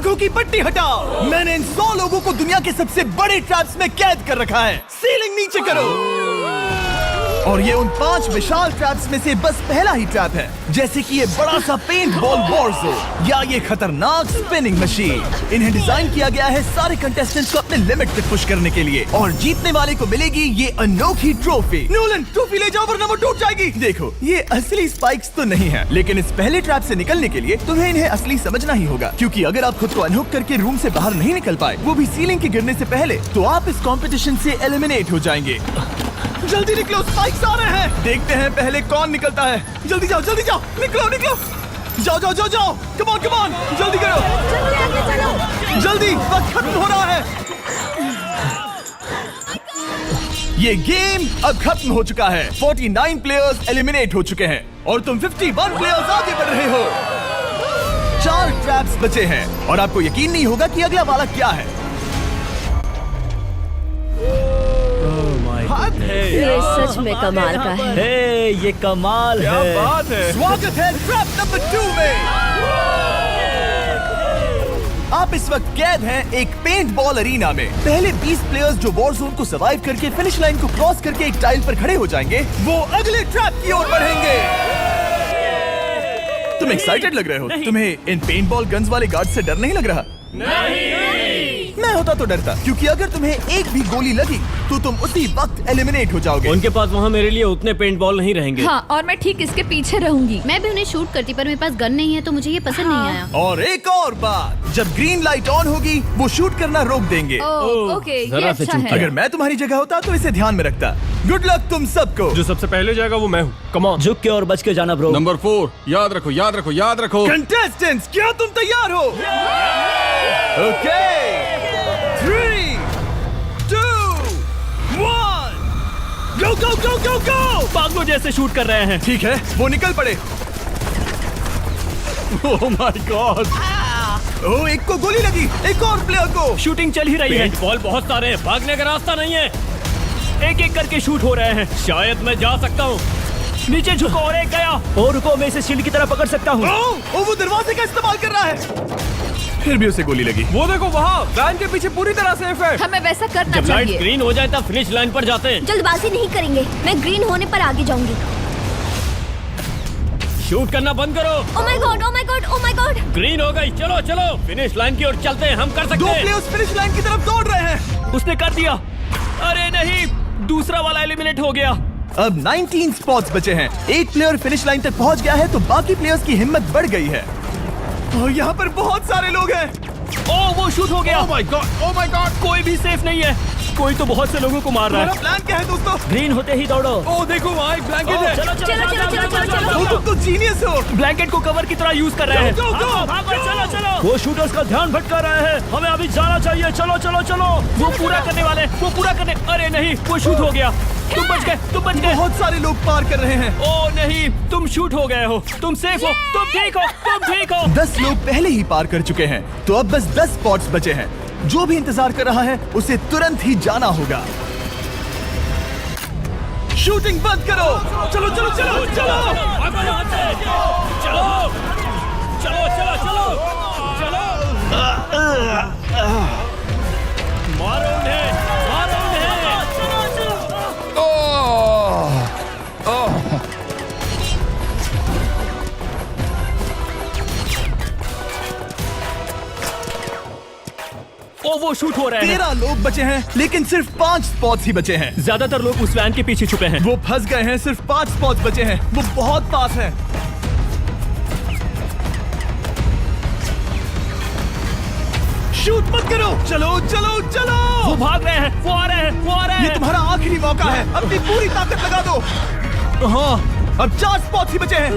आंखों की पट्टी हटाओ। मैंने इन 100 लोगों को दुनिया के सबसे बड़े ट्रैप्स में कैद कर रखा है। सीलिंग नीचे करो। और ये उन 5 विशाल ट्रैप्स में से बस पहला ही ट्रैप है, जैसे कि ये बड़ा सा पेंट बॉल बोर्जो या ये खतरनाक स्पिनिंग मशीन। इन्हें डिजाइन किया गया है सारे कंटेस्टेंट्स को अपने लिमिट पे पुश करने के लिए, और जीतने वाले को मिलेगी ये अनोखी ट्रॉफी। नोलन, ट्रॉफी ले जाओ वरना वो टूट जाएगी। देखो, ये असली स्पाइक्स तो नहीं है, लेकिन इस पहले ट्रैप से निकलने के लिए तुम्हें इन्हें असली समझना ही होगा, क्योंकि अगर आप खुद को अनहुक करके रूम से बाहर नहीं निकल पाए, वो भी सीलिंग के गिरने से पहले, तो आप इस कॉम्पिटिशन से एलिमिनेट हो जाएंगे। जल्दी निकलो, स्पाइक्स आ रहे हैं। देखते हैं पहले कौन निकलता है। जल्दी जाओ, जल्दी जाओ, निकलो निकलो, जाओ जाओ जाओ जाओ, कम ऑन, जल्दी करो, जल्दी, वक्त खत्म हो रहा है। ये गेम अब खत्म हो चुका है। 49 प्लेयर्स एलिमिनेट हो चुके हैं और तुम 51 प्लेयर्स आगे बढ़ रहे हो। 4 ट्रैप्स बचे हैं और आपको यकीन नहीं होगा कि अगला वाला क्या है। ये सच में कमाल का है। हे, ये कमाल है। क्या बात है। स्वागत है ट्रैप नंबर 2 में। आप इस वक्त कैद हैं एक पेंट बॉल अरीना में। पहले 20 प्लेयर्स जो वॉर जोन को सर्वाइव करके फिनिश लाइन को क्रॉस करके एक टाइल पर खड़े हो जाएंगे, वो अगले ट्रैप की ओर बढ़ेंगे। तुम एक्साइटेड लग रहे हो। तुम्हें इन पेंट बॉल गन्स वाले गार्ड से डर नहीं लग रहा? मैं होता तो डरता, क्योंकि अगर तुम्हें एक भी गोली लगी तो तुम उसी वक्त एलिमिनेट हो जाओगे। उनके पास वहाँ मेरे लिए उतने पेंट बॉल नहीं रहेंगे। हाँ, और मैं ठीक इसके पीछे रहूंगी। मैं भी उन्हें शूट करती, पर मेरे पास गन नहीं है तो मुझे ये पसंद नहीं आया। और एक और बात, जब ग्रीन लाइट ऑन होगी वो शूट करना रोक देंगे। ओके, ये जरा से अच्छा चूक है। अगर मैं तुम्हारी जगह होता तो इसे ध्यान में रखता। गुड लक तुम सबको। जो सबसे पहले जाएगा वो मैं हूँ। Come on. झुक के और बच के जाना ब्रो। नंबर 4, याद रखो, याद रखो, याद रखो। कंटेस्टेंट्स, क्या तुम तैयार हो? ओके, 3, 2, 1, गो गो गो गो गो। पागलों जैसे शूट कर रहे हैं। ठीक है, वो निकल पड़े। ओह माय गॉड। ओह, एक को गोली लगी, एक और प्लेयर को। शूटिंग चल ही रही है। पेंट बॉल बहुत सारे हैं, भागने का रास्ता नहीं है। एक एक करके शूट हो रहे हैं। शायद मैं जा सकता हूँ। नीचे झुको और एक गया। और रुको, मैं इसे शील्ड की तरह पकड़ सकता हूँ। ओह, वो दरवाजे का इस्तेमाल कर रहा है। फिर भी उसे गोली लगी। वो देखो वहाँ, वैन के पीछे पूरी तरह सेफ है। हमें वैसा करना जब लाइट चाहिए। ग्रीन हो जाए तब फिनिश लाइन पर जाते हैं। जल्दबाजी नहीं करेंगे, मैं ग्रीन होने पर आगे जाऊंगी। शूट करना बंद करो। ओह my God, oh my God, oh my God. Green हो गई, चलो चलो फिनिश लाइन की ओर चलते हैं। हम कर सकते 2 हैं। प्लेयर्स फिनिश लाइन की तरफ दौड़ रहे हैं। उसने कर दिया। अरे नहीं, दूसरा वाला एलिमिनेट हो गया। अब 19 स्पॉट्स बचे हैं। एक प्लेयर फिनिश लाइन तक पहुंच गया है तो बाकी प्लेयर्स की हिम्मत बढ़ गई है। और यहाँ पर बहुत सारे लोग हैं। ओह, वो शूट हो गया। ओह my God, oh my God. कोई भी सेफ नहीं है। कोई तो बहुत से लोगों को मार रहा हमारा है। प्लान क्या है दोस्तों? ग्रीन होते ही दौड़ो। ओह देखो वहाँ एक ब्लैंकेट है। चलो चलो, चलो, चलो, चलो, चलो। वो तुम तो जीनियस हो। ब्लैंकेट को कवर की तरह यूज कर रहे हैं। Go, go, go! भागो, चलो चलो। वो शूटर्स का ध्यान भटका रहे हैं। हमें अभी जाना चाहिए। चलो चलो चलो। वो पूरा करने वाले, वो पूरा करने। अरे नहीं, वो शूट हो गया। तुम बच गए, तुम बच गए। बहुत सारे लोग पार कर रहे हैं। ओह नहीं, तुम शूट हो गए हो। तुम सेफ हो, तुम ठीक हो, तुम ठीक हो। 10 लोग पहले ही पार कर चुके हैं, तो अब बस 10 स्पॉट्स बचे हैं। जो भी इंतजार कर रहा है उसे तुरंत ही जाना होगा। शूटिंग बंद करो। चलो चलो चलो चलो। भागो यहाँ से। चलो चलो चलो चलो चलो। मारो उन्हें, मारो उन्हें। ओ, वो शूट हो रहे हैं। 13 लोग बचे हैं, लेकिन सिर्फ 5 स्पॉट्स ही बचे हैं। ज्यादातर लोग उस वैन के पीछे छुपे हैं। वो फंस गए हैं। सिर्फ 5 स्पॉट्स बचे हैं। वो बहुत पास है। शूट मत करो। चलो चलो चलो। वो भाग रहे हैं, वो आ रहे हैं, वो आ रहे ये हैं। तुम्हारा आखिरी मौका है। अपनी पूरी ताकत लगा दो। हाँ, अब 4 स्पॉट्स ही बचे हैं।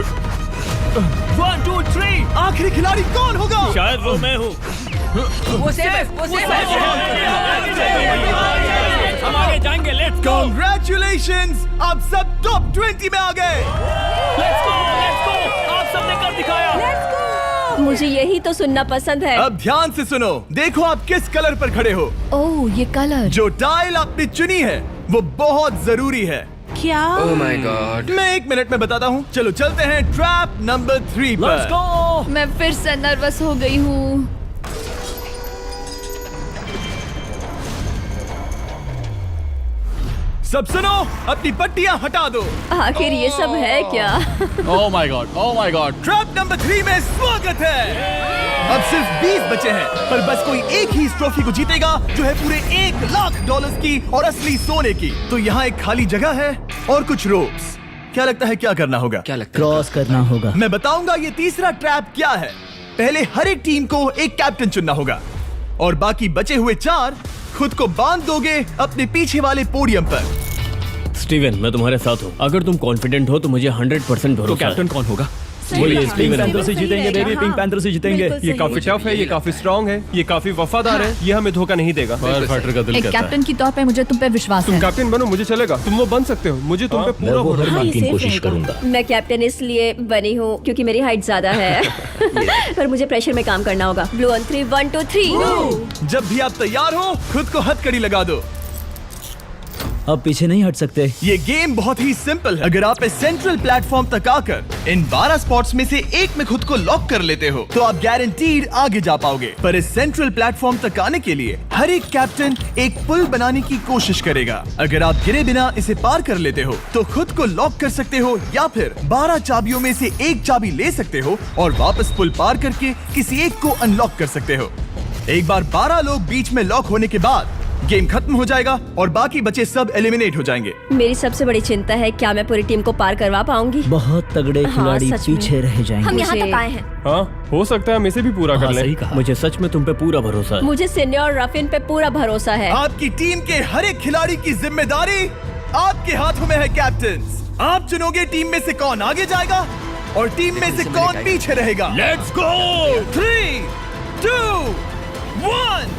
1 2 3। आखिरी खिलाड़ी कौन होगा? शायद वो मैं हूँ। वो सेफ है, वो सेफ है। हम आगे जाएंगे। Let's go, Congratulations! आप सब टॉप 20 में आ गए। Let's go, let's go. आप सबने कर दिखाया। मुझे यही तो सुनना पसंद है। अब ध्यान से सुनो। देखो आप किस कलर पर खड़े हो। ओह, ये कलर। जो टाइल आपने चुनी है वो बहुत जरूरी है। क्या? ओह माय गॉड। मैं 1 मिनट में बताता हूँ। चलो चलते हैं ट्रैप नंबर 3 लेट्स पर। गो। मैं फिर से नर्वस हो गई हूँ। सब सुनो, अपनी पट्टियां हटा दो। आखिर ये सब है क्या? Oh my God. Oh my God. Trap number 3 में स्वागत है। अब सिर्फ 20 बचे हैं, पर बस कोई एक ही इस ट्रॉफी को जीतेगा जो है पूरे $1,00,000 की और असली सोने की। तो यहाँ एक खाली जगह है और कुछ रोप्स। क्या लगता है क्या करना होगा? क्या लगता है? क्रॉस करना होगा। मैं बताऊंगा ये तीसरा ट्रैप क्या है। पहले हर एक टीम को एक कैप्टन चुनना होगा और बाकी बचे हुए 4 खुद को बांध दोगे अपने पीछे वाले पोडियम पर। स्टीवन, मैं तुम्हारे साथ हूँ। अगर तुम कॉन्फिडेंट हो तो मुझे 100% भरोसा है। तो कैप्टन कौन होगा? बोलिए, पिंक स्टीवन। पैंथर से जीतेंगे बेबी, पिंक पैंथर से जीतेंगे। ये काफी टफ है, ये काफी स्ट्रांग है, ये काफी वफादार है, ये हमें धोखा नहीं देगा। फाइटर का दिल एक कैप्टन की तौर पे मुझे तुम पे विश्वास तुम है। कैप्टन बनो, मुझे चलेगा। तुम वो बन सकते हो, मुझे तुम पे पूरा भरोसा हाँ, है। ये की safe कोशिश रहेगा। करूंगा। मैं कैप्टन इसलिए बनी हूँ क्योंकि मेरी हाइट ज्यादा है। पर मुझे प्रेशर में काम करना होगा। Blue on 3, 1 2 3। जब भी आप तैयार हो खुद को हथकड़ी लगा दो। अब पीछे नहीं हट सकते। ये गेम बहुत ही सिंपल है। अगर आप इस सेंट्रल प्लेटफॉर्म तक आकर इन 12 स्पॉट्स में से एक में खुद को लॉक कर लेते हो तो आप गारंटीड आगे जा पाओगे। पर इस सेंट्रल प्लेटफॉर्म तक आने के लिए हर एक कैप्टन एक पुल बनाने की कोशिश करेगा। अगर आप गिरे बिना इसे पार कर लेते हो तो खुद को लॉक कर सकते हो या फिर 12 चाबियों में से एक चाबी ले सकते हो और वापस पुल पार करके किसी एक को अनलॉक कर सकते हो। एक बार 12 लोग बीच में लॉक होने के बाद गेम खत्म हो जाएगा और बाकी बचे सब एलिमिनेट हो जाएंगे। मेरी सबसे बड़ी चिंता है क्या मैं पूरी टीम को पार करवा पाऊंगी। बहुत तगड़े हाँ, खिलाड़ी सच में। पीछे रह जाएंगे। हम यहाँ मुझे- तक आए हैं। हाँ, हो सकता है हम इसे भी पूरा कर लें। सही कहा। मुझे सच में तुम पे पूरा भरोसा है। मुझे सीनियर रफिन पे पूरा भरोसा है। आपकी टीम के हर एक खिलाड़ी की जिम्मेदारी आपके हाथों में है कैप्टन। आप चुनोगे टीम में से कौन आगे जाएगा और टीम में से कौन पीछे रहेगा। Let's go. 3 2 1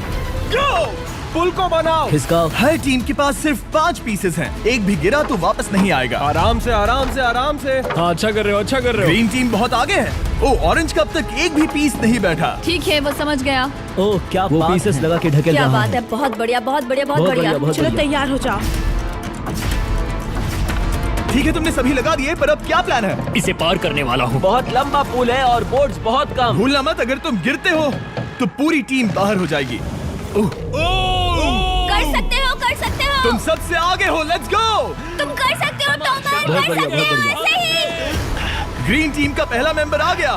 गो। पुल को बनाओ। खिसकाओ। हर टीम के पास सिर्फ 5 पीसेस हैं। एक भी गिरा तो वापस नहीं आएगा। आराम से, आराम से, आराम से। हाँ, अच्छा कर रहे हो, अच्छा कर रहे हो। ग्रीन टीम बहुत आगे है। ओ, ऑरेंज का अब तक एक भी पीस नहीं बैठा। ठीक है, वो समझ गया। ओह, क्या वो पीसेस लगा के ढकेल क्या रहा बात है, बहुत बढ़िया, बहुत बढ़िया, बहुत बहुत बढ़िया। बढ़िया, बहुत चलो बढ़िया। तैयार हो जाओ। ठीक है, तुमने सभी लगा दिए, पर अब क्या प्लान है? इसे पार करने वाला हूँ। बहुत लंबा पुल है और बोर्ड्स बहुत कम। भूलना मत, अगर तुम गिरते हो तो पूरी टीम बाहर हो जाएगी। कर सकते हो, कर सकते हो। तुम सबसे आगे हो, लेट्स गो। तुम कर सकते हो, टॉमर, बहुत कर बढ़िया, सकते बहुत हो, बढ़िया। ऐसे ही। ग्रीन टीम का पहला मेंबर आ गया।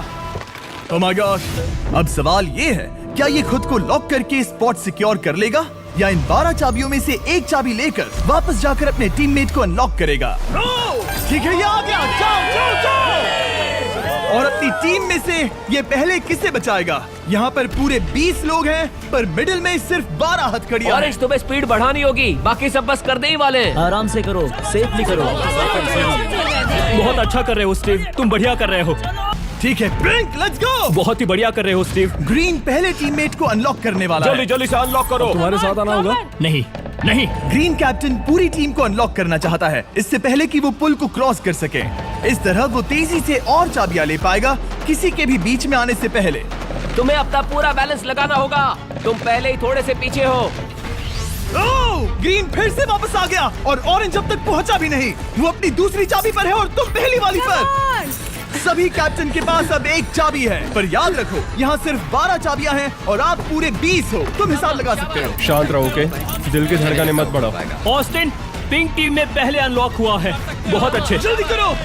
ओह माय गॉड। अब सवाल ये है, क्या ये खुद को लॉक करके स्पॉट सिक्योर कर लेगा या इन 12 चाबियों में से एक चाबी लेकर वापस जाकर अपने टीममेट को अनलॉक करेगा? ठीक है, ये आ गया। जाओ जाओ जाओ। और अपनी टीम में से ये पहले किसे बचाएगा? यहाँ पर पूरे 20 लोग हैं, पर मिडिल में सिर्फ 12 हथकड़ियां हैं। ऑरेंज, तुम्हें स्पीड बढ़ानी होगी, बाकी सब बस करने ही वाले हैं। आराम से करो, सेफली करो। बहुत अच्छा कर रहे हो स्टीव, तुम बढ़िया कर रहे हो। ठीक है, ब्लिंक, लेट्स गो। बहुत ही बढ़िया कर रहे हो स्टीव। ग्रीन पहले टीममेट को अनलॉक करने वाला है। जल्दी से अनलॉक करो। तुम्हारे साथ आना होगा। नहीं नहीं, ग्रीन कैप्टन पूरी टीम को अनलॉक करना चाहता है इससे पहले कि वो पुल को क्रॉस कर सके। इस तरह वो तेजी से और चाबियां ले पाएगा किसी के भी बीच में आने से पहले। तुम्हें अपना पूरा बैलेंस लगाना होगा, तुम पहले ही थोड़े से पीछे हो। ओह, ग्रीन फिर से वापस आ गया और ऑरेंज अब तक पहुंचा भी नहीं। वो अपनी दूसरी चाबी पर है और तुम पहली वाली पर। सभी कैप्टन के पास अब एक चाबी है, पर याद रखो यहाँ सिर्फ 12 चाबियां हैं और आप पूरे 20 हो। तुम हिसाब लगा सकते हो। शांत रहो, ओके? दिल की धड़कनें मत बढ़ाओ। ऑस्टिन, पिंक टीम में पहले अनलॉक हुआ है। बहुत अच्छे, जल्दी करो।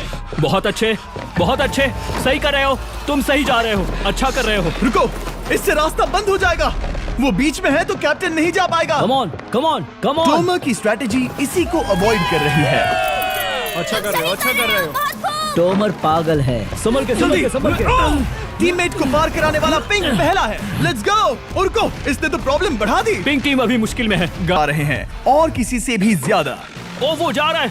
बहुत अच्छे, बहुत अच्छे। सही कर रहे हो, तुम सही जा रहे हो, अच्छा कर रहे हो। रुको, इससे रास्ता बंद हो जाएगा। वो बीच में है तो कैप्टन नहीं जा पाएगा। Come on, come on, come on. Tomar की स्ट्रेटेजी इसी को अवॉइड कर रही है। अच्छा कर रहे हो, अच्छा कर रहे हो। टोमर पागल है। संभल के, संभल के, संभल के। टीममेट को पार कराने वाला पिंक पहला है। Let's go. रुको, इसने तो प्रॉब्लम बढ़ा दी। पिंक टीम अभी मुश्किल में है। गा रहे हैं और किसी से भी ज्यादा। ओ, वो जा रहा है।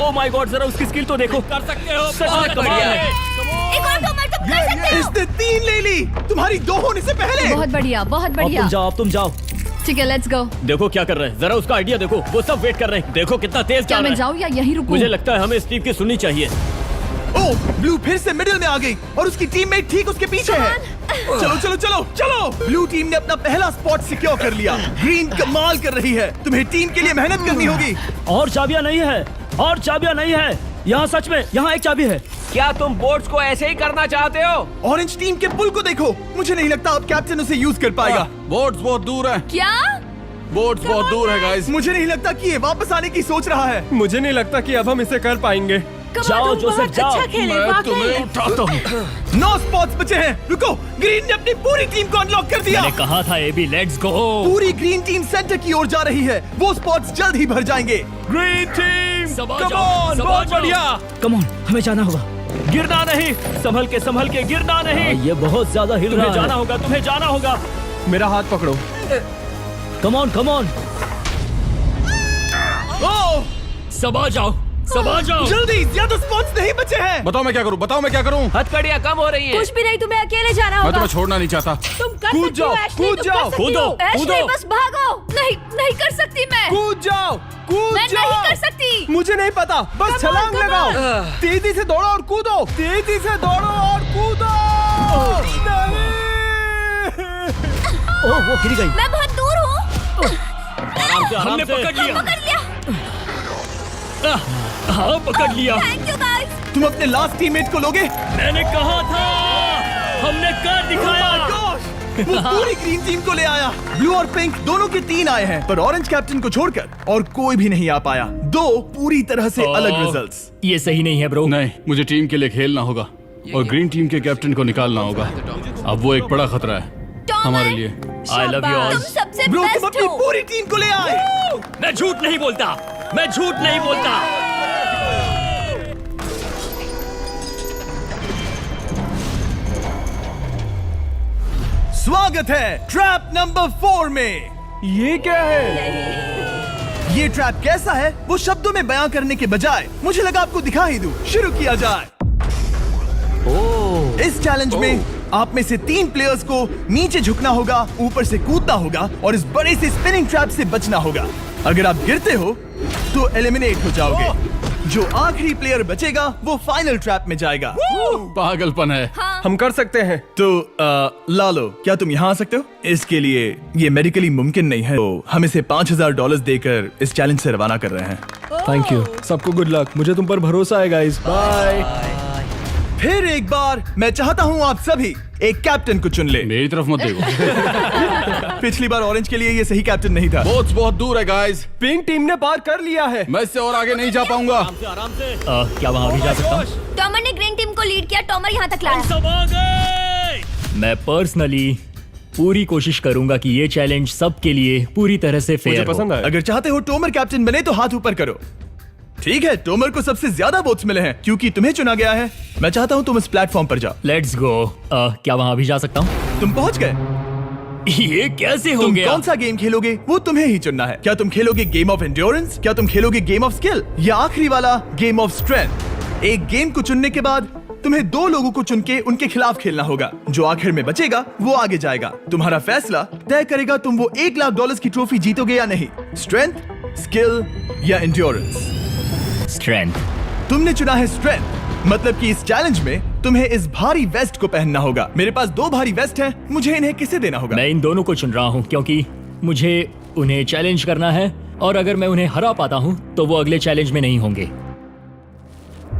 ओ माय गॉड, जरा उसकी स्किल तो देखो। कर सकते हो, सच में कमाल है। एक और टॉमर, तुम कर सकते हो। इसने 3 ले ली, तुम्हारी 2 होने से पहले। बहुत बढ़िया, बहुत अब बढ़िया। तुम जाओ, अब तुम जाओ। ठीक है, लेट्स गो। देखो क्या कर रहे हैं, जरा उसका आइडिया देखो। वो सब वेट कर रहे हैं, देखो कितना तेज क्या जा मैं रहा है। जाऊँ या यहीं रुकूं? मुझे लगता है हमें स्टीव की सुननी चाहिए। ओह, ब्लू फिर से मिडिल में आ गई और उसकी टीममेट ठीक उसके पीछे है। चलो चलो चलो चलो। ब्लू टीम ने अपना पहला स्पॉट सिक्योर कर लिया। ग्रीन कमाल कर रही है, तुम्हें टीम के लिए मेहनत करनी होगी। और चाबियां नहीं है, और चाबियां नहीं है। यहाँ सच में, यहाँ एक चाबी है। क्या तुम बोट्स को ऐसे ही करना चाहते हो? ऑरेंज टीम के पुल को देखो, मुझे नहीं लगता अब कैप्टन उसे यूज कर पाएगा। बोर्ड्स बहुत दूर है। क्या? बोट्स बहुत दूर है गाइस। मुझे नहीं लगता कि ये वापस आने की सोच रहा है। मुझे नहीं लगता कि अब हम इसे कर पाएंगे। जाओ जोसेफ जाओ। अच्छा खेले मैं तुम्हें उठाता हूँ। 9 स्पॉट्स बचे हैं। रुको, ग्रीन ने अपनी पूरी टीम को अनलॉक कर दिया। मैंने कहा था एबी, लेट्स गो। पूरी ग्रीन टीम सेंटर की ओर जा रही है। वो स्पॉट्स जल्द ही भर जाएंगे। ग्रीन टीम, सबा कम जाओ, ऑन, सबा बहुत जाओ। बढ़िया। कम ऑन, हमें जाना होगा। गिरना नहीं, संभल के गिरना नहीं। ये बहुत ज्यादा हिल रहा है। जाना होगा, तुम्हें जाना होगा। मेरा हाथ पकड़ो। कम ऑन। ओह, सबा जाओ। जल्दी, ज्यादा स्पॉट्स नहीं बचे हैं। बताओ मैं क्या करूँ। हथकड़ियाँ कम हो रही हैं। कुछ भी नहीं, तुम्हें अकेले जाना मैं होगा। तुम्हें छोड़ना नहीं चाहता। तुम कर कूद सकती हो, जाओ, एशली, कूद तुम जाओ, कर सकती कूदो, हो। एशली, कूदो। बस भागो। नहीं कर सकती मैं। कूद जाओ। मैं नहीं कर सकती। मुझे नहीं पता, बस छलांग come लगाओ। on। तेजी से दौड़ो और कूदो। ओह, वो गिर गई। मैं बहुत दूर हूँ। हमने पकड़ लिया। पकड़ लिया। हाँ, पकड़ लिया। Thank you guys. तुम अपने लास्ट टीममेट को लोगे? मैंने कहा था, हमने कर दिखाया। वो पूरी ग्रीन टीम को ले आया। ब्लू और पिंक दोनों के 3 आए हैं, पर ऑरेंज कैप्टन को छोड़कर और कोई भी नहीं आ पाया। 2 पूरी तरह से अलग रिजल्ट्स। ये सही नहीं है ब्रो। नहीं, मुझे टीम के लिए खेलना होगा और ग्रीन टीम के कैप्टन को निकालना होगा। अब वो एक बड़ा खतरा है हमारे लिए। I love you all. तुम सबसे ब्रो, तुम बेस्ट अपनी हो। पूरी टीम को ले आए। मैं झूठ नहीं बोलता। स्वागत है ट्रैप नंबर 4 में। ये क्या है? ये ट्रैप कैसा है वो शब्दों में बयां करने के बजाय मुझे लगा आपको दिखा ही दूं। शुरू किया जाए। इस चैलेंज में आप में से 3 प्लेयर्स को नीचे झुकना होगा, ऊपर से कूदना होगा और इस बड़े से स्पिनिंग ट्रैप से बचना होगा। अगर आप गिरते हो तो एलिमिनेट हो जाओगे। जो आखिरी प्लेयर बचेगा वो फाइनल ट्रैप में जाएगा। पागलपन है। हम कर सकते हैं। तो लालो, क्या तुम यहाँ आ सकते हो? इसके लिए ये मेडिकली मुमकिन नहीं है, तो हम इसे $5000 देकर इस चैलेंज से रवाना कर रहे हैं। Thank you. सबको गुड लक। मुझे तुम पर भरोसा है गाइस। बाय। फिर एक बार मैं चाहता हूँ आप सभी एक कैप्टन को चुन ले। मेरी तरफ मत देखो। पिछली बार ऑरेंज के लिए ये सही कैप्टन नहीं था। बोट्स बहुत दूर है गाइस। पिंक टीम ने पार कर लिया है। मैं इससे और आगे नहीं जा पाऊंगा। आराम से। क्या वहाँ भी जा सकता हूँ? टॉमर ने ग्रीन टीम को लीड किया। टॉमर यहाँ तक लाया। सब आ गए। मैं पर्सनली पूरी कोशिश करूंगा कि ये चैलेंज सबके लिए पूरी तरह से मुझे फेयर पसंद हो। आया। अगर चाहते हो टोमर कैप्टन बने तो हाथ ऊपर करो। ठीक है, टोमर को सबसे ज्यादा वोट्स मिले हैं क्योंकि तुम्हें चुना गया है। मैं चाहता हूँ तुम इस प्लेटफॉर्म पर जाओ। Let's go. क्या वहाँ भी जा सकता हूँ? तुम पहुँच गए। ये कैसे हो तुम गया? कौन सा गेम खेलोगे वो तुम्हें ही चुनना है। क्या तुम खेलोगे गेम ऑफ एंड्योरेंस, क्या तुम खेलोगे गेम ऑफ स्किल, या आखिरी वाला गेम ऑफ स्ट्रेंथ? एक गेम को चुनने के बाद तुम्हें 2 लोगों को चुन के उनके खिलाफ खेलना होगा। जो आखिर में बचेगा वो आगे जाएगा। तुम्हारा फैसला तय करेगा तुम वो $1,00,000 की ट्रॉफी जीतोगे या नहीं। स्ट्रेंथ, स्किल या एंड्योरेंस। स्ट्रेंथ। तुमने चुना है स्ट्रेंथ, मतलब कि इस चैलेंज में तुम्हें इस भारी वेस्ट को पहनना होगा। मेरे पास 2 भारी वेस्ट हैं, मुझे इन्हें किसे देना होगा? मैं इन दोनों को चुन रहा हूँ क्योंकि मुझे उन्हें चैलेंज करना है और अगर मैं उन्हें हरा पाता हूँ तो वो अगले चैलेंज में नहीं होंगे।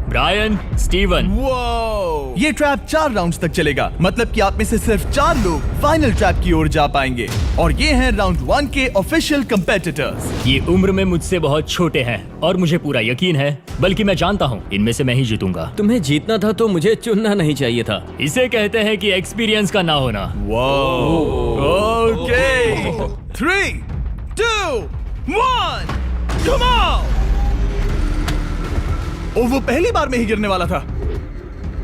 Brian, Steven. वो ये ट्रैप 4 राउंड्स तक चलेगा, मतलब कि आप में से सिर्फ 4 लोग फाइनल ट्रैप की ओर जा पाएंगे और ये हैं राउंड 1 के ऑफिशियल कंपेटिटर्स। ये उम्र में मुझसे बहुत छोटे हैं और मुझे पूरा यकीन है, बल्कि मैं जानता हूँ इनमें से मैं ही जीतूंगा। तुम्हें जीतना था तो मुझे चुनना नहीं चाहिए था। इसे कहते हैं कि एक्सपीरियंस का ना होना। Okay, 3, 2, 1, come on. ओ, वो पहली बार में ही गिरने वाला था।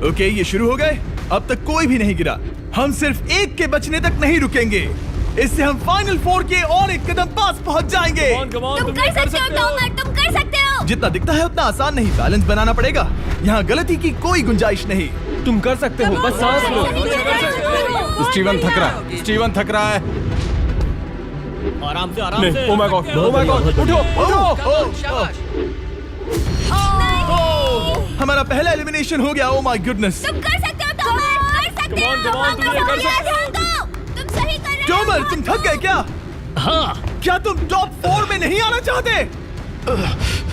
ओके, ये शुरू हो गए। अब तक कोई भी नहीं गिरा। हम सिर्फ एक के बचने तक नहीं रुकेंगे। इससे हम फाइनल 4 के और एक कदम पास पहुंच जाएंगे। तुम कर सकते हो टॉमर, तुम कर सकते हो। जितना दिखता है उतना आसान नहीं, बैलेंस बनाना पड़ेगा। यहाँ गलती की कोई गुंजाइश नहीं। तुम कर सकते हो, बस सांस लो। स्टीवन थक रहा है। स्टीवन थक रहा है। आराम से, आराम नहीं, से। oh my God, oh my God, उठो। हमारा पहला एलिमिनेशन हो गया। Oh my goodness. तुम कर सकते हो टॉमर, कर सकते हो। तुम सही कर रहे हो। टॉमर, तुम थक गए क्या? हाँ। क्या तुम टॉप 4 में नहीं आना चाहते?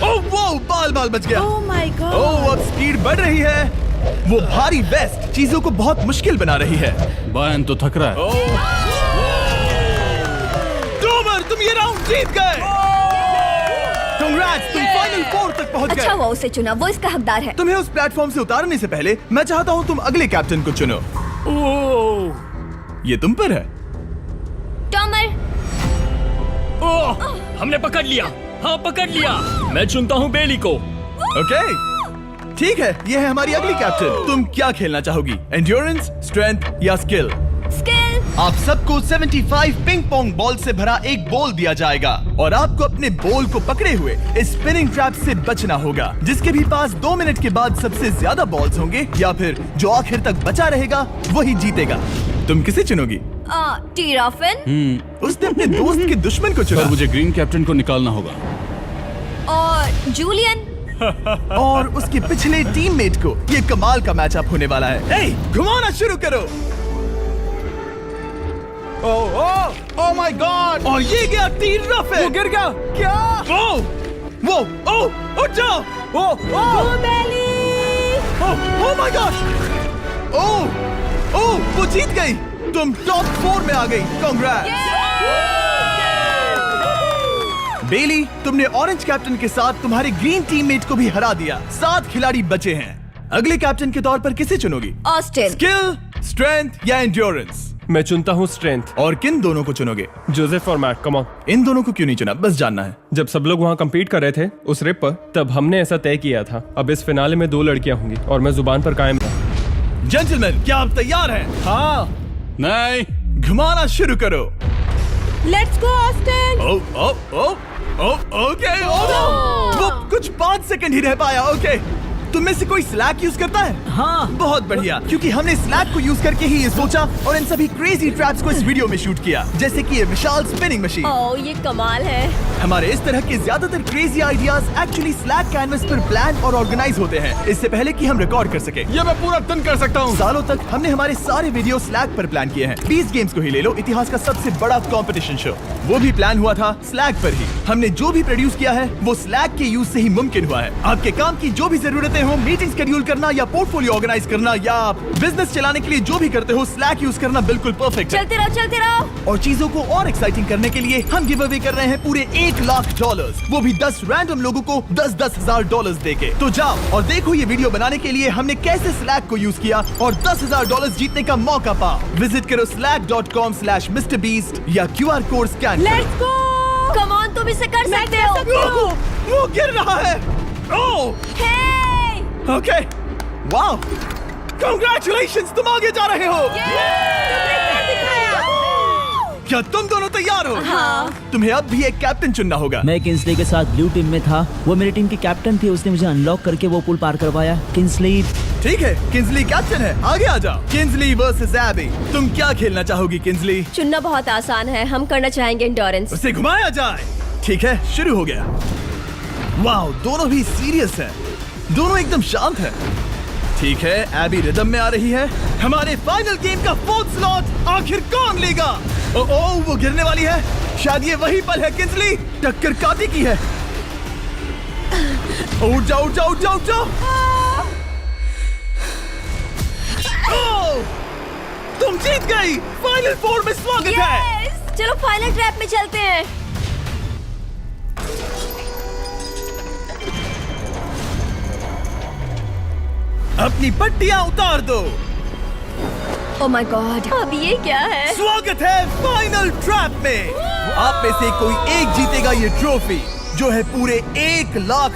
ओह वो बाल बच गया। ओह माय गॉड। ओह, अब स्पीड बढ़ रही है। वो भारी वेस्ट चीजों को बहुत मुश्किल बना रही है। बायन तो थक रहा है। टॉमर, तुम ये राउंड जीत गए। Congrats, तुम फाइनल 4 तक पहुंच अच्छा गए। हुआ उसे चुना, वो इसका हकदार है। तुम्हें उस प्लेटफॉर्म से उतारने से पहले मैं चाहता हूँ तुम अगले कैप्टन को चुनो। ये तुम पर है। टॉमर, ओह, हमने पकड़ लिया। हाँ, पकड़ लिया। मैं चुनता हूँ बेली को। ओके, ठीक है, ये है हमारी अगली कैप्टन। तुम क्या खेलना चाहोगी, एंड्योरेंस, स्ट्रेंथ या स्किल? स्किल। आप सबको 75 पिंग पोंग बॉल से भरा एक बॉल दिया जाएगा और आपको अपने बॉल को पकड़े हुए इस स्पिनिंग ट्रैप से बचना होगा। जिसके भी पास 2 मिनट के बाद सबसे ज्यादा बॉल्स होंगे या फिर जो आखिर तक बचा रहेगा वही जीतेगा। तुम किसे चुनोगी? टीराफिन उसने अपने दोस्त के दुश्मन को चुना पर मुझे ग्रीन कैप्टन को निकालना होगा। और जूलियन। और उसके पिछले टीममेट को। ये कमाल का मैचअप होने वाला है। ए, घुमाना शुरू करो। ओह माय गॉड! और ये गया टीराफिन। वो गिर गया। क्या? वो उठ जाओ। ओह माय गॉड! ओह, वो जीत गई। तुम टॉप 4 में आ गई। कांग्रेट्स। बेली, तुमने ऑरेंज कैप्टन के साथ तुम्हारे ग्रीन टीममेट को भी हरा दिया। 7 खिलाड़ी बचे हैं। अगले कैप्टन के तौर पर किसे चुनोगी? ऑस्टिन। स्किल, स्ट्रेंथ या एंड्योरेंस? मैं चुनता हूँ स्ट्रेंथ। और किन दोनों को चुनोगे? जोसेफ और मैट, कम ऑन। इन दोनों को क्यों नहीं चुना, बस जानना है। जब सब लोग वहाँ कम्पीट कर रहे थे उस रिप पर, तब हमने ऐसा तय किया था। अब इस फिनाले में 2 लड़कियां होंगी और मैं जुबान पर कायम था। जेंटलमैन, क्या आप तैयार हैं? हाँ। नहीं, घुमाना शुरू करो। Let's go Austin. ओके। वो कुछ 5 सेकंड ही रह पाया। ओके, तुम में से कोई स्लैक यूज करता है? हाँ। बहुत बढ़िया, क्योंकि हमने स्लैक को यूज करके ही ये सोचा और इन सभी क्रेजी ट्रैप्स को इस वीडियो में शूट किया, जैसे कि ये विशाल स्पिनिंग मशीन। ओह, ये कमाल है। हमारे इस तरह के ज्यादातर crazy ideas actually slack canvas पर प्लान और ऑर्गेनाइज होते हैं इससे पहले कि हम रिकॉर्ड कर सके। ये मैं पूरा दिन कर सकता हूँ। सालों तक हमने हमारे सारे वीडियो स्लैक पर प्लान किए हैं। 20 गेम्स को ही ले लो, इतिहास का सबसे बड़ा कंपटीशन शो, वो भी प्लान हुआ था स्लैक पर ही। हमने जो भी प्रोड्यूस किया है वो स्लैक के यूज से ही मुमकिन हुआ है। आपके काम की जो भी जरूरतें हो, मीटिंग शेड्यूल करना या पोर्टफोलियो ऑर्गेनाइज करना या बिजनेस चलाने के लिए जो भी करते हो, स्लैक यूज करना बिल्कुल परफेक्ट है। चलते रहो। और चीजों को और एक्साइटिंग करने के लिए हम गिव अवे कर रहे हैं पूरे $1 लाख, वो भी 10 रैंडम लोगों को $10,000 देके। तो जाओ और देखो ये वीडियो बनाने के लिए हमने कैसे स्लैक को यूज किया और $10,000 जीतने का मौका पाओ। विजिट करो slack.com/MrBeast या QR कोड स्कैन करो। Let's go. कम ऑन, तुम इसे कर सकते हो। वो गिर रहा है। ओह, हे, ओके, वाओ, कांग्रेचुलेशंस, तुम आगे जा रहे हो। क्या तुम दोनों तैयार हो? हाँ। तुम्हें अब भी एक कैप्टन चुनना होगा। मैं किंसली के साथ ब्लू टीम में था। वो मेरी टीम की कैप्टन थी, उसने मुझे अनलॉक करके वो पुल पार करवाया। किंसली। ठीक है, किंसली कैप्टन है, आगे आ जाओ। किंसली वर्सेस एबी, तुम क्या खेलना चाहोगी किंसली? चुनना बहुत आसान है, हम करना चाहेंगे एंड्योरेंस। उसे घुमाया जाए। ठीक है, शुरू हो गया। वाओ, दोनों भी सीरियस हैं, दोनों एकदम शांत हैं। ठीक है, एबी रिदम में आ रही है। हमारे फाइनल गेम का 4th स्लॉट आखिर कौन लेगा? ओह, वो गिरने वाली है। शायद ये वही पल है किंसली, टक्कर काटी की है। उठ जाओ, उठ जाओ, उठ जाओ, उठ जाओ। ओह, तुम जीत गई। फाइनल 4 में स्वागत है। Yes! चलो फाइनल ट्रैप में चलते हैं। अपनी पट्टियां उतार दो। ओह माय गॉड, अब ये क्या है? स्वागत है फाइनल ट्रैप में। आप में से कोई एक जीतेगा ये ट्रॉफी, जो है पूरे $1 लाख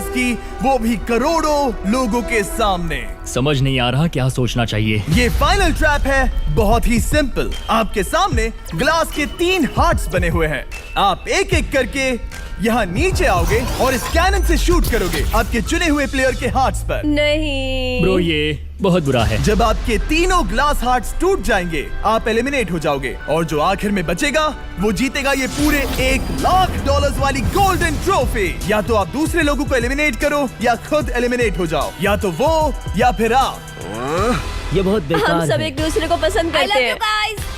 की, वो भी करोड़ों लोगों के सामने। समझ नहीं आ रहा क्या सोचना चाहिए। ये फाइनल ट्रैप है, बहुत ही सिंपल। आपके सामने ग्लास के 3 हार्ट्स बने हुए हैं। आप एक एक करके यहाँ नीचे आओगे और इस कैनन से शूट करोगे आपके चुने हुए प्लेयर के हार्ट्स पर। नहीं ब्रो, ये बहुत बुरा है। जब आपके तीनों ग्लास हार्ट्स टूट जाएंगे, आप एलिमिनेट हो जाओगे और जो आखिर में बचेगा वो जीतेगा ये पूरे $1 लाख वाली गोल्डन ट्रॉफी। या तो आप दूसरे लोगों को एलिमिनेट करो या खुद एलिमिनेट हो जाओ, या तो वो या फिर आप। ये बहुत बेकार हम सब है। एक दूसरे को पसंद करते हैं।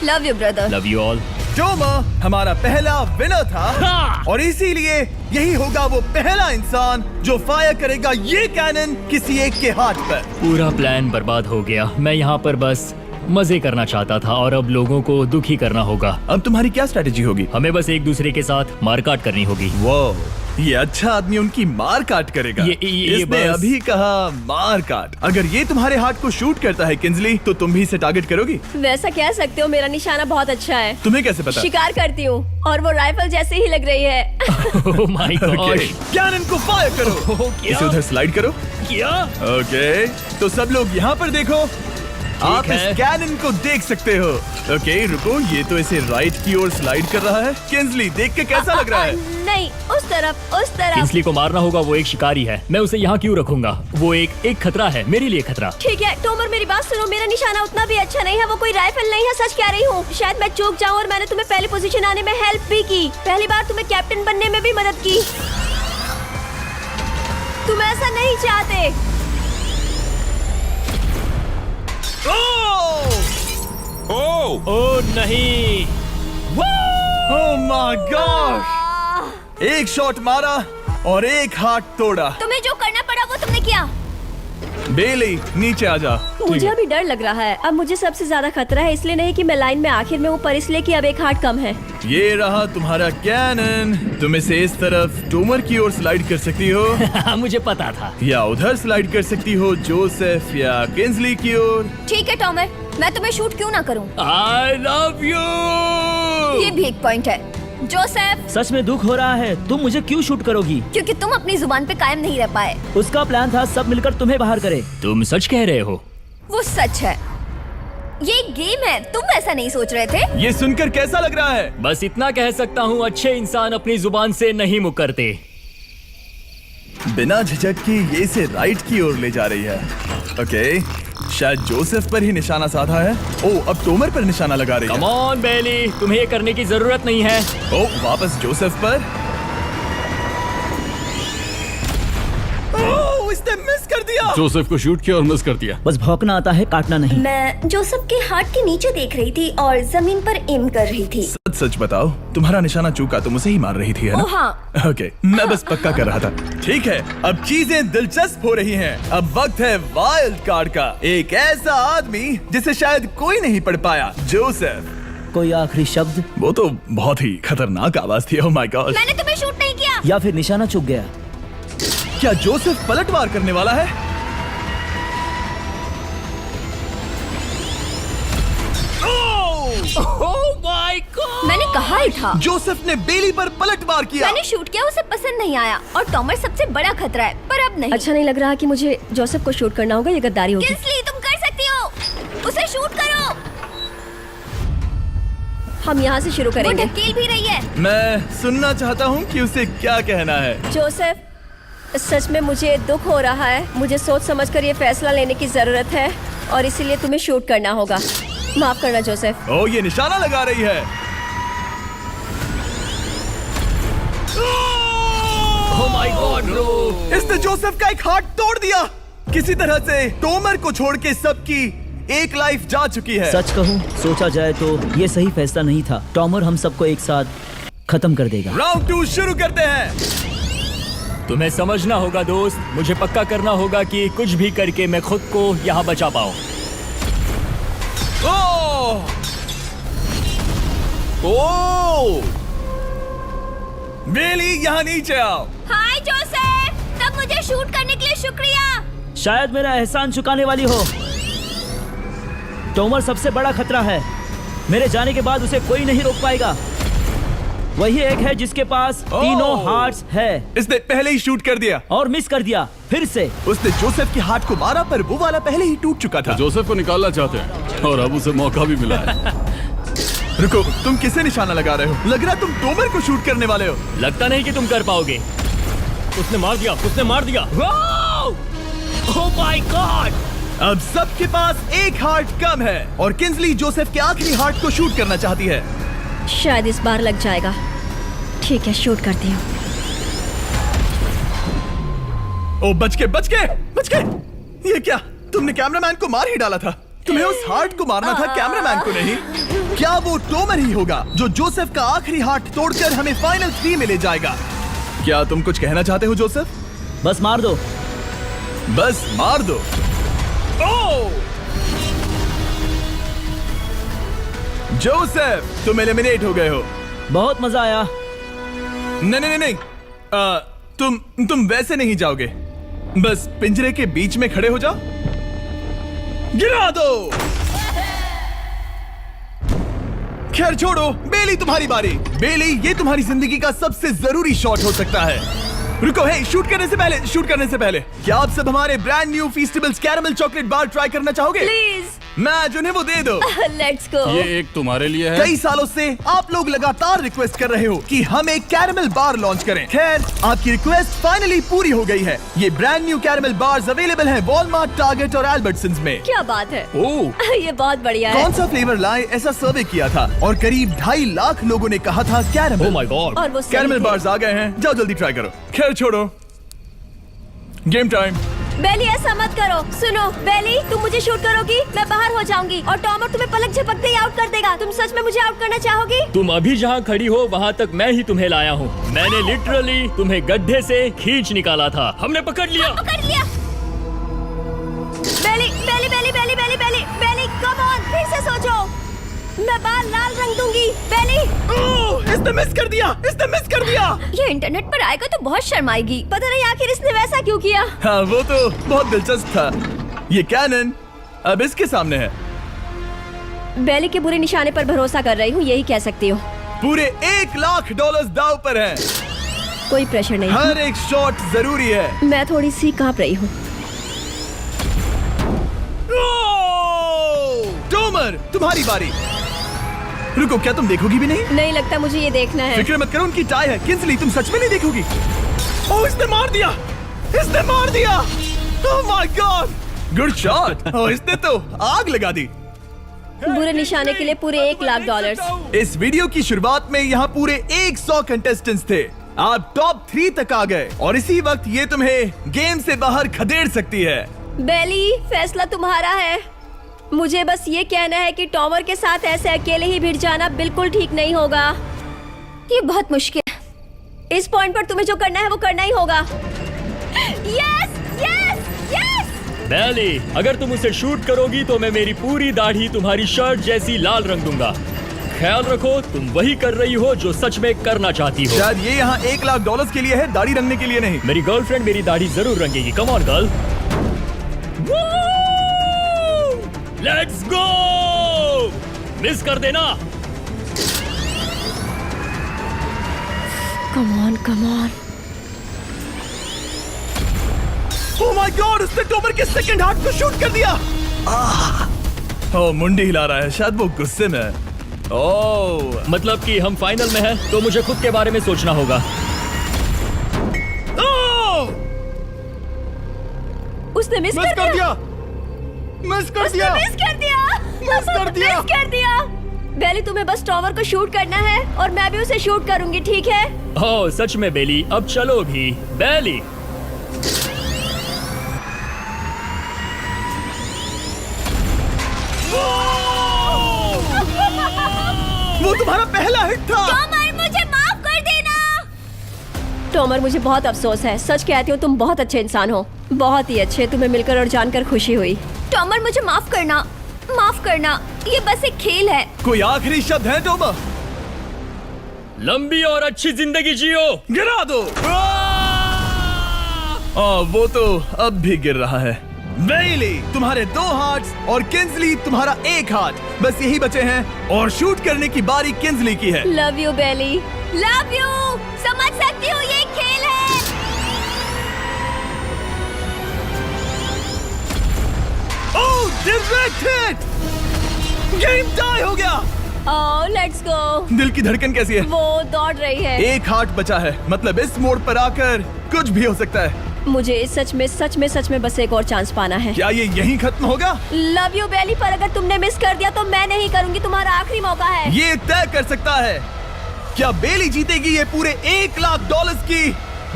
Love you brother. Love you all. टोमा हमारा पहला विनर था और इसीलिए यही होगा वो पहला इंसान जो फायर करेगा ये कैनन किसी एक के हाथ पर। पूरा प्लान बर्बाद हो गया। मैं यहाँ पर बस मजे करना चाहता था और अब लोगों को दुखी करना होगा। अब तुम्हारी क्या स्ट्रेटेजी होगी? हमें बस एक दूसरे के साथ मारकाट करनी होगी। वो ये अच्छा आदमी उनकी मार काट करेगा। ये इसने बस- अभी कहा मार काट। अगर ये तुम्हारे हार्ट को शूट करता है किंजली, तो तुम भी इसे टारगेट करोगी? वैसा कह सकते हो, मेरा निशाना बहुत अच्छा है। तुम्हें कैसे पता? शिकार करती हूँ और वो राइफल जैसे ही लग रही है। ओह माय गॉड। कैनन को फायर करो। इसे उधर स्लाइड करो। क्या? ओके, तो सब लोग यहाँ पर देखो। आप इस है। कैनन को देख सकते हो। ओके, रुको, ये तो इसे राइट की ओर स्लाइड कर रहा है। किंजली, देख के कैसा लग रहा है? नहीं, उस तरफ, उस तरफ। किंसली को मारना होगा, वो एक शिकारी है। मैं उसे यहाँ क्यों रखूंगा? वो एक खतरा है, मेरे लिए खतरा। ठीक है टोमर, मेरी बात सुनो, मेरा निशाना उतना भी अच्छा नहीं है, वो कोई राइफल नहीं है, सच कह रही हूँ। शायद मैं चूक जाऊँ और मैंने तुम्हें पहली पोजीशन आने में हेल्प भी की, पहली बार तुम्हें कैप्टन बनने में भी मदद की। तुम ऐसा नहीं चाहते। ओह नहीं। ओह माय गॉड! एक शॉट मारा और एक हाथ तोड़ा। तुम्हें जो करना पड़ा वो तुमने किया। बेली, नीचे आ जा। मुझे अभी डर लग रहा है। अब मुझे सबसे ज्यादा खतरा है, इसलिए नहीं कि मैं लाइन में आखिर में हूँ, पर इसलिए कि अब एक हार्ट कम है। ये रहा तुम्हारा कैनन। तुम इसे इस तरफ टोमर की ओर स्लाइड कर सकती हो मुझे पता था। या उधर स्लाइड कर सकती हो जोसेफ या किंजली की ओर। ठीक है टॉमर, मैं तुम्हें शूट क्यों ना करूं? I love you. ये भी एक पॉइंट है। जोसेफ, सच में दुख हो रहा है। तुम मुझे क्यों शूट करोगी? क्योंकि तुम अपनी जुबान पे कायम नहीं रह पाए। उसका प्लान था सब मिलकर तुम्हें बाहर करे। तुम सच कह रहे हो? वो सच है। ये एक गेम है, तुम ऐसा नहीं सोच रहे थे? ये सुनकर कैसा लग रहा है? बस इतना कह सकता हूँ, अच्छे इंसान अपनी जुबान से नहीं मुकरते। बिना झिझक की ये इसे राइट की ओर ले जा रही है। ओके, शायद जोसेफ पर ही निशाना साधा है। ओ, अब टोमर पर निशाना लगा रही है। कम ऑन बेली, तुम्हें ये करने की जरूरत नहीं है। ओ, वापस जोसेफ पर। ओ, इसने मिस कर दिया। जोसेफ को शूट किया और मिस कर दिया। बस भौंकना आता है, काटना नहीं। मैं जोसेफ के हार्ट के नीचे देख रही थी और जमीन पर एम कर रही थी। सच सच बताओ, तुम्हारा निशाना चूका, तुम उसे ही मार रही थी, है ना? ओ हाँ। ओके, मैं बस पक्का कर रहा था। ठीक है, अब चीजें दिलचस्प हो रही हैं। अब वक्त है वाइल्ड कार्ड का। एक ऐसा आदमी जिसे शायद कोई नहीं पढ़ पाया, जोसेफ। कोई आखिरी शब्द? वो तो बहुत ही खतरनाक आवाज थी। ओह माय गॉड! मैंने तुम्हें शूट नहीं किया। या फिर निशाना चूक गया? क्या जोसेफ पलटवार करने वाला है? ओह माय गॉड! मैंने कहा ही था। जोसेफ ने बेली पर पलटवार किया। मैंने शूट किया, उसे पसंद नहीं आया और टॉमर सबसे बड़ा खतरा है, पर अब नहीं। अच्छा नहीं लग रहा कि मुझे जोसेफ को शूट करना होगा, ये गद्दारी होगी। किंसली, तुम कर सकती हो, उसे शूट करो। हम यहाँ से शुरू वो करेंगे। ढकेल भी रही है। मैं सुनना चाहता हूँ कि उसे क्या कहना है। जोसेफ, सच में मुझे दुख हो रहा है। मुझे सोच समझकर ये फैसला लेने की जरूरत है और इसीलिए तुम्हें शूट करना होगा। माफ करना जोसेफ। ओ, ये निशाना लगा रही है। ओह माय गॉड ब्रो! इसने जोसेफ का एक हाथ तोड़ दिया। किसी तरह से टोमर को छोड़ के सबकी एक लाइफ जा चुकी है। सच कहूँ, सोचा जाए तो ये सही फैसला नहीं था। टॉमर हम सबको एक साथ खत्म कर देगा। राउंड 2 शुरू करते हैं। तुम्हें समझना होगा दोस्त, मुझे पक्का करना होगा कि कुछ भी करके मैं खुद को यहाँ बचा पाऊँ। ओह! ओह! बेली, यहाँ नीचे आओ। हाय जोसेफ, तब मुझे शूट करने के लिए शुक्रिया। शायद मेरा एहसान चुकाने वाली हो। टोमर सबसे बड़ा खतरा है। मेरे जाने के बाद उसे कोई नहीं रोक पाएगा। वही एक है जिसके पास तीनों हार्ट्स है। इसने पहले ही शूट कर दिया और मिस कर दिया फिर से। उसने जोसेफ के हाथ को मारा, पर वो वाला पहले ही टूट चुका था। जोसेफ को निकालना चाहते हैं और अब उसे मौका भी मिला है। रुको, तुम किसे निशाना लगा रहे हो? लग रहा तुम टोमर को शूट करने वाले हो। लगता नहीं कि तुम कर पाओगे। उसने मार दिया, उसने मार दिया। Oh my God! अब सबके पास एक हार्ट कम है और किंजली जोसेफ के आखिरी हार्ट को शूट करना चाहती है। शायद इस बार लग जाएगा। ठीक है, शूट करती हूँ। ओ, बच के! ये क्या? तुमने कैमरामैन को मार ही डाला था। तुम्हें उस हार्ट को मारना था, कैमरामैन को नहीं। क्या वो टोमर ही होगा जो जोसेफ का आखिरी हार्ट तोड़कर हमें फाइनल 3 में ले जाएगा? क्या तुम कुछ कहना चाहते हो जोसेफ? बस मार दो। बस मार दो। ओ! जोसेफ, तुम एलिमिनेट हो गए हो। बहुत मजा आया। नहीं नहीं नहीं, तुम वैसे नहीं जाओगे। बस पिंजरे के बीच में खड़े हो जाओ। गिरा दो। खैर छोड़ो, बेली तुम्हारी बारी। बेली, ये तुम्हारी जिंदगी का सबसे जरूरी शॉट हो सकता है। रुको, हे, शूट करने से पहले क्या आप सब हमारे brand new Feastables caramel chocolate bar try करना चाहोगे? प्लीज। मैं उन्हें वो दे दो। Let's go. ये एक तुम्हारे लिए है। कई सालों से आप लोग लगातार रिक्वेस्ट कर रहे हो कि हम एक कैरेमल बार लॉन्च करें। खैर, आपकी रिक्वेस्ट फाइनली पूरी हो गई है। ये brand new caramel bars available हैं वॉलमार्ट, टारगेट और अल्बर्टसन्स में। क्या बात है। ओह, ये बहुत बढ़िया है। कौन सा फ्लेवर लाए, ऐसा सर्वे किया था और करीब 2.5 लाख लोगों ने कहा था कैरेमल। Oh my God. और वो सही कैरेमल थे। बार्स आ गए हैं, जाओ जल्दी ट्राई करो। खैर छोड़ो, गेम टाइम। बेली, ऐसा मत करो। सुनो बेली, तुम मुझे शूट करोगी, मैं बाहर हो जाऊंगी और टॉमर तुम्हें पलक झपकते ही आउट कर देगा। तुम सच में मुझे आउट करना चाहोगी? तुम अभी जहाँ खड़ी हो वहाँ तक मैं ही तुम्हें लाया हूँ। मैंने लिटरली तुम्हें गड्ढे से खींच निकाला था। हमने पकड़ लिया। पकड़ लिया। बेली बेली बेली बेली बेली बेली बेली, कम ऑन, फिर से सोचो। मैं बाल लाल रंग दूंगी। बेली, ओह, इसने मिस कर दिया। ये इंटरनेट पर आएगा तो बहुत शर्माएगी। पता नहीं आखिर इसने वैसा क्यों किया। हाँ, वो तो बहुत दिलचस्प था। ये कैनन अब इसके सामने है। बेली के बुरे निशाने पर भरोसा कर रही हूँ, यही कह सकती हूँ। पूरे $1 लाख दाव पर है। कोई प्रेशर नहीं। हर एक शॉट जरूरी है। मैं थोड़ी सी कांप रही हूँ। टॉमर, तुम्हारी बारी। रुको, क्या तुम देखोगी भी नहीं? नहीं लगता मुझे ये देखना है। फिक्र मत करो, उनकी टाई है। किंसली, तुम सच में नहीं देखोगी? ओह, इसने मार दिया। Oh my God, good shot. Oh, इसने तो आग लगा दी। बुरे निशाने के लिए पूरे $1 लाख। इस वीडियो की शुरुआत में यहाँ पूरे 100 कंटेस्टेंट्स थे। आप टॉप 3 तक आ गए और इसी वक्त ये तुम्हें गेम से बाहर खदेड़ सकती है। बेली, फैसला तुम्हारा है। मुझे बस ये कहना है कि टॉमर के साथ ऐसे अकेले ही भिड़ जाना बिल्कुल ठीक नहीं होगा। ये बहुत मुश्किल है। इस पॉइंट पर तुम्हें जो करना है वो करना ही होगा। Yes yes yes. बेली, अगर तुम उसे शूट करोगी तो मैं मेरी पूरी दाढ़ी तुम्हारी शर्ट जैसी लाल रंग दूंगा। ख्याल रखो, तुम वही कर रही हो जो सच में करना चाहती हो। शायद ये यहाँ $1 लाख के लिए है, दाढ़ी रंगने के लिए नहीं। मेरी गर्लफ्रेंड मेरी दाढ़ी जरूर रंगेगी। Come on girl, let's go. Miss कर देना। Come on come on. Oh my God, उसने टॉमर के सेकंड हार्ट को शूट कर दिया। ओह, मुंडी हिला रहा है, शायद वो गुस्से में है। ओह, मतलब कि हम फाइनल में हैं, तो मुझे खुद के बारे में सोचना होगा। ओह, उसने मिस कर दिया। मिस कर दिया। बेली, तुम्हें बस टॉमर को शूट करना है और मैं भी उसे शूट करूंगी, ठीक है? ओह सच में बेली, अब चलो भी। बेली, वो तुम्हारा पहला हिट था। टॉमर, मुझे माफ कर देना। टॉमर, मुझे बहुत अफसोस है। सच कहती हूँ, तुम बहुत अच्छे इंसान हो, बहुत ही अच्छे। तुम्हें मिलकर और जानकर खुशी हुई। टॉमर, मुझे माफ करना, माफ करना। ये बस एक खेल है। कोई आखिरी शब्द है टॉमर? लंबी और अच्छी जिंदगी जियो। गिरा दो। वो तो अब भी गिर रहा है। बेली, तुम्हारे 2 हार्ट्स और किंसली तुम्हारा 1 हार्ट। बस यही बचे हैं और शूट करने की बारी किंसली की है। Love you Bailey. Love you. समझ सकती हूँ, ये खेल है। Oh, direct hit. Game tie हो गया। Oh, let's go. दिल की धड़कन कैसी है? वो दौड़ रही है। 1 हार्ट बचा है, मतलब इस मोड़ पर आकर कुछ भी हो सकता है। मुझे सच में बस एक और चांस पाना है। क्या ये यहीं खत्म होगा? लव यू बेली, पर अगर तुमने मिस कर दिया तो मैं नहीं करूंगी। तुम्हारा आखिरी मौका है। ये तय कर सकता है क्या बेली जीतेगी ये पूरे $1 लाख की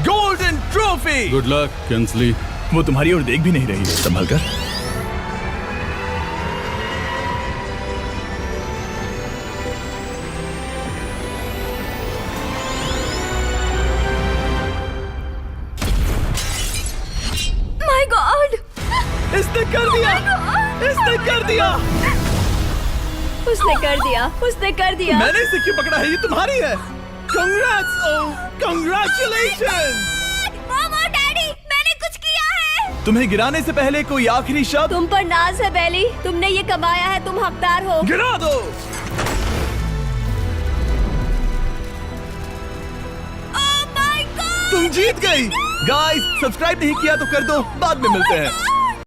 golden trophy. Good luck Kinsley. वो तुम्हारी ओर देख भी नहीं रही, संभल कर। माय गॉड, इसने कर दिया। इसने कर दिया। उसने कर दिया, उसने कर दिया। मैंने इसे क्यों पकड़ा है? ये तुम्हारी है। Congrats! Oh, congratulations! मॉम और डैडी, मैंने कुछ किया है। तुम्हें गिराने से पहले कोई आखिरी शब्द? तुम पर नाज है बेली, तुमने ये कमाया है, तुम हकदार हो। गिरा दो। Oh my God! तुम जीत गई। गाइस, सब्सक्राइब नहीं किया तो कर दो, बाद में मिलते हैं।